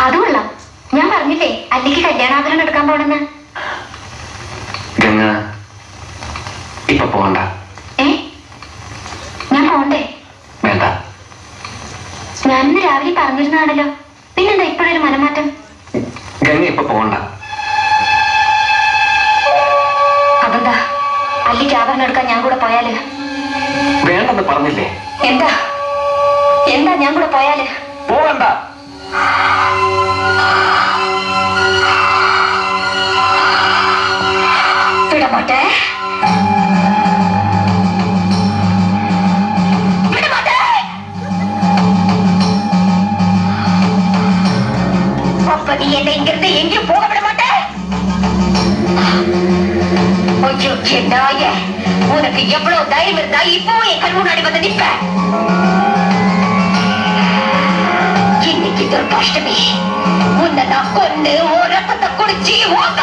അതുകൊള്ള ഞാൻ പറഞ്ഞില്ലേ അല്ലിക്ക് കല്യാണാഭരണം എടുക്കാൻ പോണെന്ന്. ഗംഗ ഇപ്പൊ പോകണ്ട. ഞാൻ പോണ്ടേ? വേണ്ട. ഞാനിന്ന് രാവിലെ പറഞ്ഞിരുന്നാണല്ലോ, പിന്നെന്താ ഇപ്പോഴൊരു മനമാറ്റം? ഗംഗ ഇപ്പൊ പോകണ്ട. അതെന്താ? അല്ലിക്ക് ആഭരണം എടുക്കാൻ ഞാൻ കൂടെ പോയാല്? വേണ്ടെന്ന് പറഞ്ഞില്ലേ? എന്താ എന്താ ഞാൻ കൂടെ പോയാല്? പോകണ്ട. വിടമാട്ടെ. அப்ப நீ என்னை இங்கிருந்து எங்கேயும் போக விட மாட்டே. ஐயோ நாயே, உனக்கு எவ்வளவு தைரியம் இருந்தா இப்போ என் கண் முன்னாடி வந்து நிற்ப? இன்னைக்கு துர்காஷ்டமி, உன்னை நான் கொன்னு உன் ரத்தத்தை குடிச்சு உன்